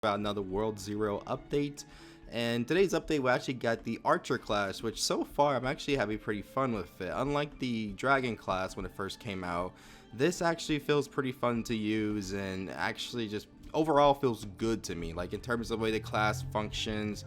About another World Zero update. And today's update, we actually got the Archer class, which so far I'm actually having pretty fun with it. Unlike the Dragon class when it first came out, this actually feels pretty fun to use and actually just overall feels good to me. Like in terms of the way the class functions,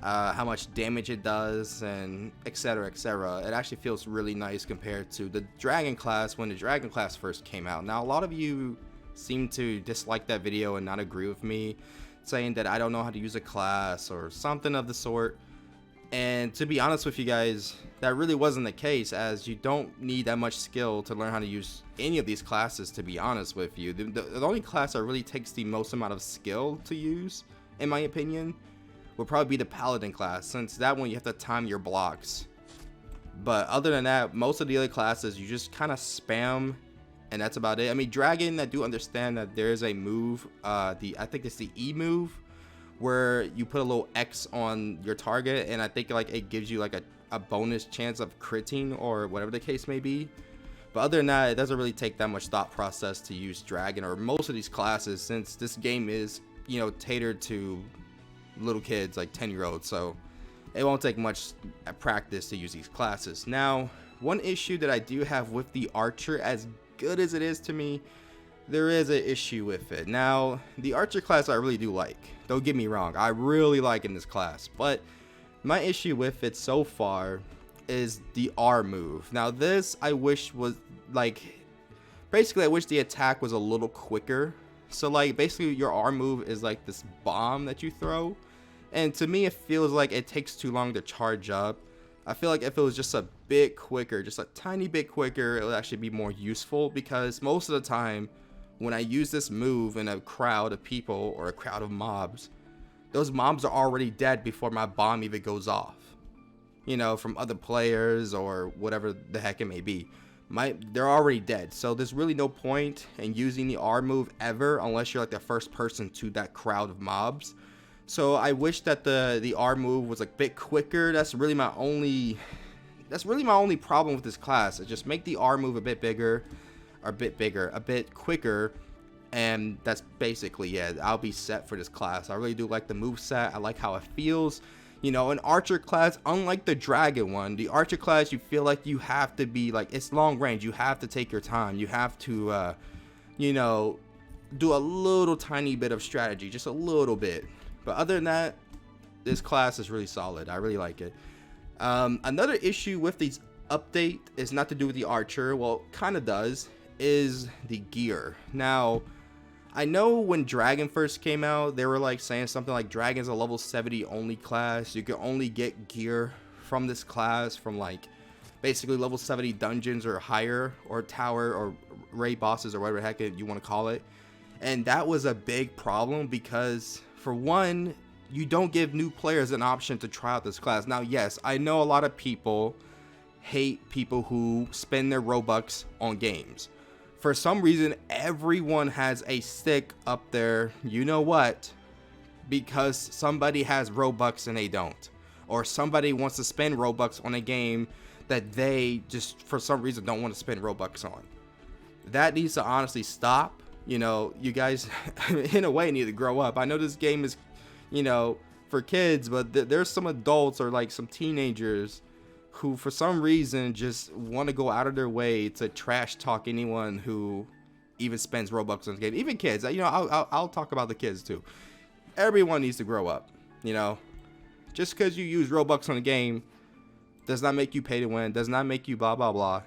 how much damage it does, and etc. etc. It actually feels really nice compared to the Dragon class when the Dragon class first came out. Now, a lot of you seem to dislike that video and not agree with me, saying that I don't know how to use a class or something of the sort. And to be honest with you guys, that really wasn't the case, as you don't need that much skill to learn how to use any of these classes, to be honest with you. The only class that really takes the most amount of skill to use, in my opinion, would probably be the Paladin class, since that one you have to time your blocks. But other than that, most of the other classes you just kind of spam, and that's about it. I mean, Dragon, I do understand that there is a move, I think it's the E move, where you put a little X on your target, and I think like it gives you like a bonus chance of critting or whatever the case may be. But other than that, it doesn't really take that much thought process to use Dragon or most of these classes, since this game is, catered to little kids, like 10-year-olds, so it won't take much practice to use these classes. Now, one issue that I do have with the Archer, as good as it is to me, there is an issue with it. Now, the Archer class I really do like, don't get me wrong, I really like in this class, but my issue with it so far is the R move. Now this I wish was like, basically I wish the attack was a little quicker. So like basically your R move is like this bomb that you throw, and to me it feels like it takes too long to charge up. I feel like if it was just a bit quicker, just a tiny bit quicker, it would actually be more useful, because most of the time when I use this move in a crowd of people or a crowd of mobs, those mobs are already dead before my bomb even goes off, from other players or whatever the heck it may be. They're already dead, so there's really no point in using the R move ever unless you're like the first person to that crowd of mobs. So I wish that the R move was a bit quicker. That's really my only problem with this class. Is just make the R move a bit bigger, or a bit quicker, and that's basically it. I'll be set for this class. I really do like the move set. I like how it feels. An Archer class, unlike the Dragon one, the Archer class, you feel like you have to be like, it's long range. You have to take your time. You have to, do a little tiny bit of strategy, just a little bit. But other than that, this class is really solid. I really like it. Another issue with these update is not to do with the Archer. Well, kind of does, is the gear. Now, I know when Dragon first came out, they were like saying something like Dragon's a level 70 only class. You can only get gear from this class from like basically level 70 dungeons or higher, or tower or raid bosses or whatever the heck you want to call it. And that was a big problem, because for one, you don't give new players an option to try out this class. Now, yes, I know a lot of people hate people who spend their Robux on games. For some reason, everyone has a stick up there, you know what, because somebody has Robux and they don't. Or somebody wants to spend Robux on a game that they just, for some reason, don't want to spend Robux on. That needs to honestly stop. You guys, in a way, need to grow up. I know this game is, for kids, but there's some adults or like some teenagers who for some reason just want to go out of their way to trash talk anyone who even spends Robux on the game. Even kids, I'll talk about the kids too. Everyone needs to grow up. Just because you use Robux on a game does not make you pay to win, does not make you blah blah blah.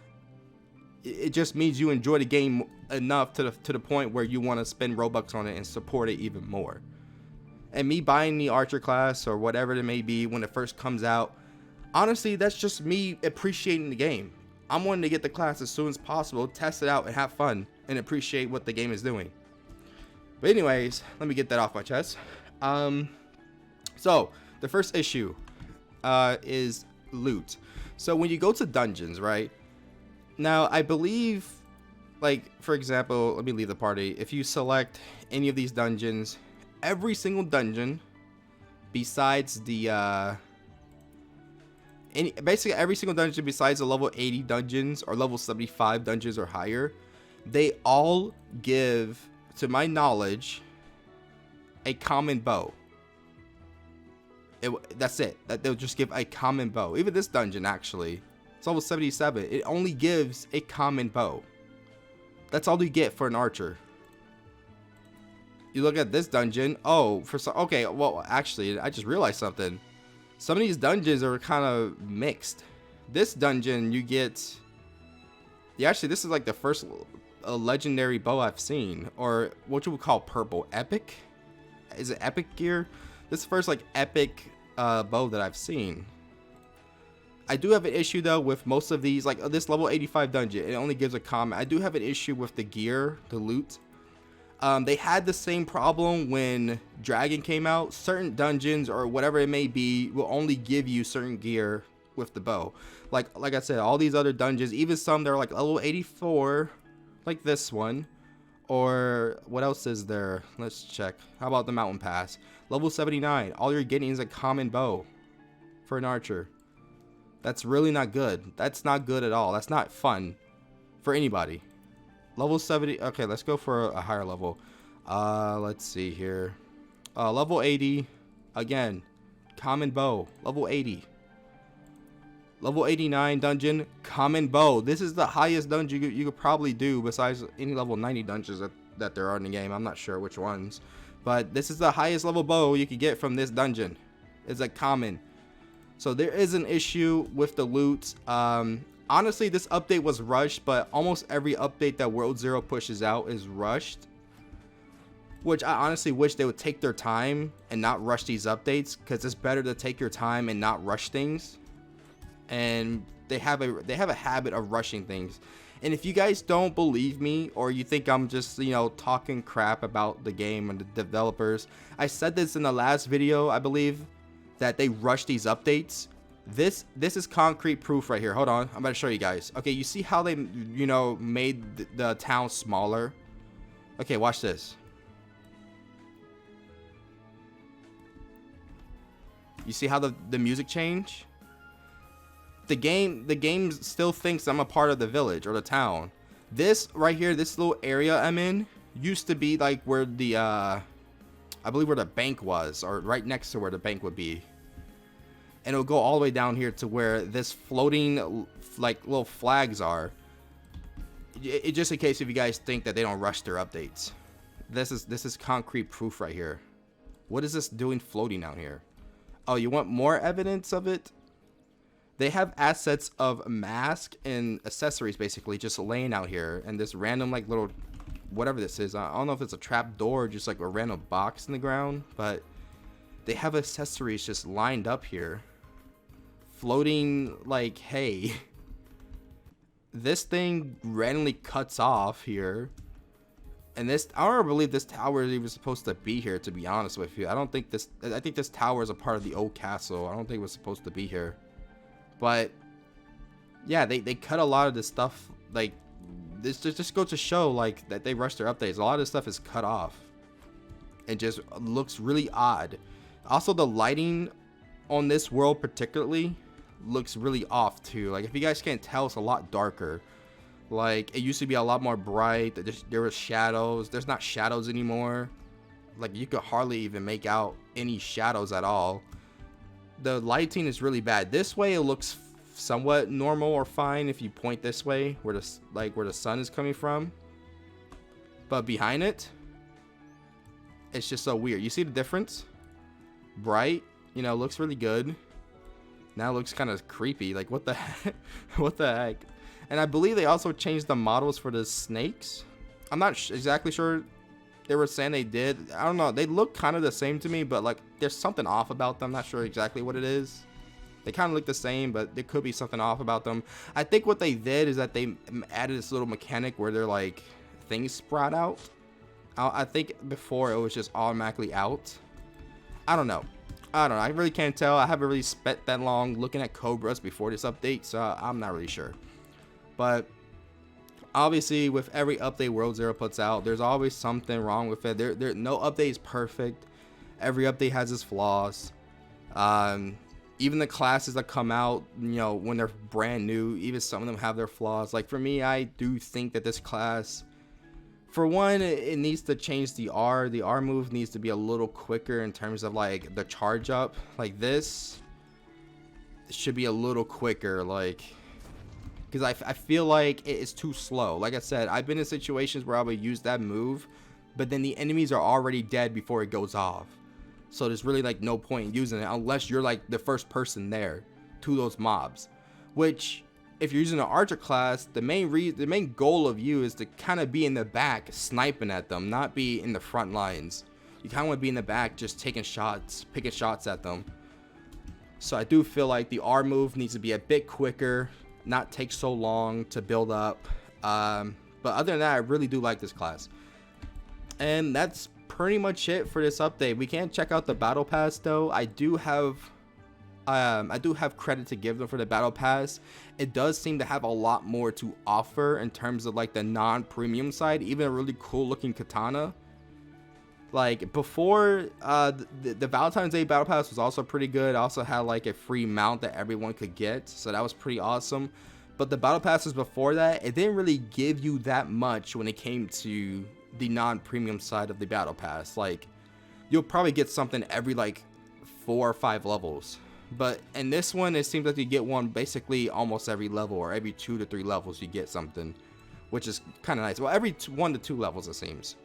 It just means you enjoy the game enough to the point where you want to spend Robux on it and support it even more. And me buying the Archer class or whatever it may be when it first comes out, honestly, that's just me appreciating the game. I'm wanting to get the class as soon as possible, test it out, and have fun, and appreciate what the game is doing. But anyways, let me get that off my chest. So, the first issue is loot. So, when you go to dungeons, right? Now, I believe, like, for example, let me leave the party. If you select any of these dungeons, every single dungeon, besides the, basically every single dungeon besides the level 80 dungeons or level 75 dungeons or higher, they all give, to my knowledge, a common bow. That's it. They'll just give a common bow. Even this dungeon, actually, it's level 77. It only gives a common bow. That's all you get for an archer. You look at this dungeon. Oh, okay. Well, actually, I just realized something. Some of these dungeons are kind of mixed. This dungeon, you get. Yeah, actually, this is like the first legendary bow I've seen, or what you would call purple epic. Is it epic gear? This is the first like epic bow that I've seen. I do have an issue though with most of these, like this level 85 dungeon. It only gives a comment. I do have an issue with the gear, the loot. They had the same problem when Dragon came out. Certain dungeons or whatever it may be will only give you certain gear with the bow. Like I said, all these other dungeons, even some that are like level 84, like this one. Or what else is there? Let's check. How about the mountain pass? Level 79. All you're getting is a common bow for an archer. That's really not good. That's not good at all. That's not fun for anybody. Level 70. Okay, let's go for a higher level. Let's see here. Level 80. Again, common bow. Level 80. Level 89 dungeon, common bow. This is the highest dungeon you could probably do besides any level 90 dungeons that there are in the game. I'm not sure which ones. But this is the highest level bow you could get from this dungeon. It's a common. So there is an issue with the loot. Honestly, this update was rushed, but almost every update that World Zero pushes out is rushed. Which I honestly wish they would take their time and not rush these updates, because it's better to take your time and not rush things. And they have a habit of rushing things. And if you guys don't believe me, or you think I'm just, you know, talking crap about the game and the developers, I said this in the last video, I believe, that they rush these updates. This is concrete proof right here. Hold on, I'm about to show you guys. Okay, you see how they, you know, made the town smaller? Okay, watch this. You see how the music changed? The game still thinks I'm a part of the village or the town. This right here, this little area I'm in, used to be like where the I believe where the bank was, or right next to where the bank would be. And it'll go all the way down here to where this floating like little flags are. It just in case if you guys think that they don't rush their updates. This is concrete proof right here. What is this doing floating out here? Oh, you want more evidence of it? They have assets of mask and accessories basically just laying out here, and this random like little whatever this is. I don't know if it's a trap door or just like a random box in the ground, but they have accessories just lined up here, floating like hay. This thing randomly cuts off here, and this, I don't believe this tower is even supposed to be here, to be honest with you. I think this tower is a part of the old castle. I don't think it was supposed to be here. But yeah, they cut a lot of this stuff. Like this just goes to show like that they rush their updates. A lot of this stuff is cut off. It just looks really odd. Also, the lighting on this world particularly looks really off too. Like if you guys can't tell, it's a lot darker. Like it used to be a lot more bright. There was shadows. There's not shadows anymore. Like you could hardly even make out any shadows at all. The lighting is really bad. This way it looks somewhat normal or fine if you point this way where the sun is coming from. But behind it, it's just so weird. You see the difference? Bright, you know, looks really good. Now it looks kind of creepy. Like what the heck? What the heck? And I believe they also changed the models for the snakes. I'm not exactly sure. They were saying they did. I don't know. They look kind of the same to me, but like there's something off about them. I'm not sure exactly what it is. They kind of look the same, but there could be something off about them. I think what they did is that they added this little mechanic where they're like things sprout out. I think before it was just automatically out. I don't know. I really can't tell. I haven't really spent that long looking at Cobras before this update, so I'm not really sure. But obviously, with every update World Zero puts out, there's always something wrong with it. No update is perfect. Every update has its flaws. Even the classes that come out, you know, when they're brand new, even some of them have their flaws. Like for me, I do think that this class For one, it needs to change the R. The R move needs to be a little quicker in terms of like the charge up. Like this should be a little quicker, like, because I feel like it is too slow. Like I said, I've been in situations where I would use that move, but then the enemies are already dead before it goes off. So there's really like no point in using it unless you're like the first person there to those mobs, which if you're using an archer class, the main goal of you is to kind of be in the back sniping at them, not be in the front lines. You kind of want to be in the back just taking shots, picking shots at them. So I do feel like the R move needs to be a bit quicker, not take so long to build up. But other than that, I really do like this class. And that's pretty much it for this update. We can't check out the battle pass though. I do have credit to give them for the battle pass. It does seem to have a lot more to offer in terms of like the non-premium side, even a really cool looking katana. Like before, the Valentine's Day battle pass was also pretty good. Also had like a free mount that everyone could get, so that was pretty awesome. But the battle passes before that, it didn't really give you that much when it came to the non-premium side of the battle pass. Like you'll probably get something every like 4 or 5 levels. But in this one, it seems like you get one basically almost every level, or every 2 to 3 levels you get something, which is kind of nice. Well, every 1 to 2 levels it seems.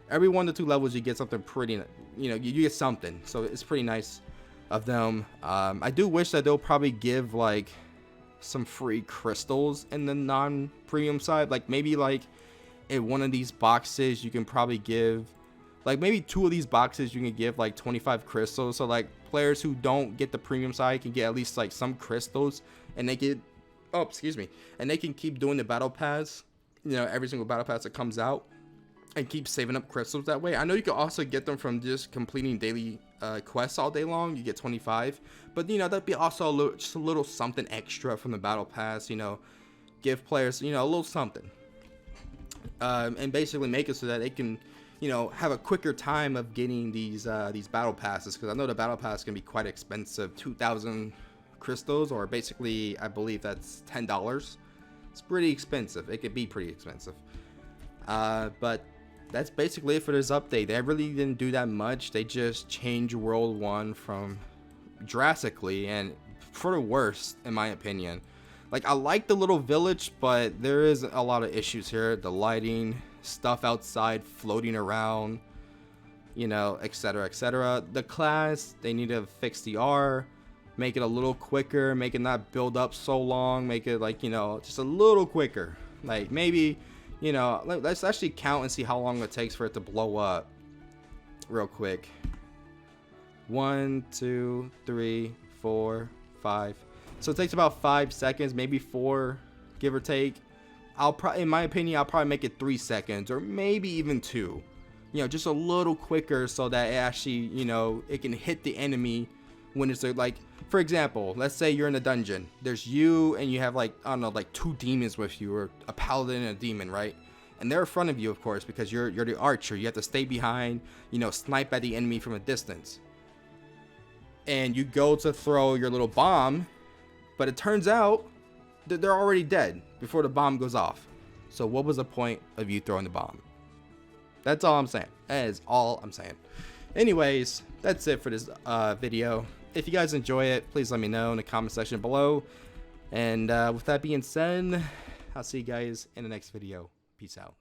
Every 1 to 2 levels you get something pretty, you get something. So it's pretty nice of them. I do wish that they'll probably give like some free crystals in the non-premium side. Like maybe like in one of these boxes you can probably give, like maybe 2 of these boxes you can give like 25 crystals. So like players who don't get the premium side can get at least like some crystals, and they get, and they can keep doing the battle pass, every single battle pass that comes out, and keep saving up crystals that way. I know you can also get them from just completing daily quests all day long. You get 25, but that'd be also just a little something extra from the battle pass. Give players a little something, and basically make it so that they can have a quicker time of getting these battle passes, because I know the battle pass can be quite expensive. 2,000 crystals, or basically I believe that's $10. It's pretty expensive. It could be pretty expensive. But that's basically it for this update. They really didn't do that much. They just changed World 1 from drastically, and for the worst in my opinion. Like I like the little village, but there is a lot of issues here. The lighting, stuff outside floating around, etc, etc. The class, they need to fix the R, make it a little quicker, make it not build up so long, make it like just a little quicker. Like maybe let's actually count and see how long it takes for it to blow up real quick. 1 2 3 4 5. So it takes about 5 seconds, maybe 4, give or take. In my opinion, I'll probably make it 3 seconds, or maybe even 2. Just a little quicker, so that it actually, it can hit the enemy when it's like, for example, let's say you're in a dungeon. There's you and you have like, I don't know, like 2 demons with you, or a paladin and a demon, right? And they're in front of you, of course, because you're the archer. You have to stay behind, snipe at the enemy from a distance. And you go to throw your little bomb, but it turns out that they're already dead before the bomb goes off. So what was the point of you throwing the bomb? That's all I'm saying. That is all I'm saying. Anyways, that's it for this video. If you guys enjoy it, please let me know in the comment section below. And with that being said, I'll see you guys in the next video. Peace out.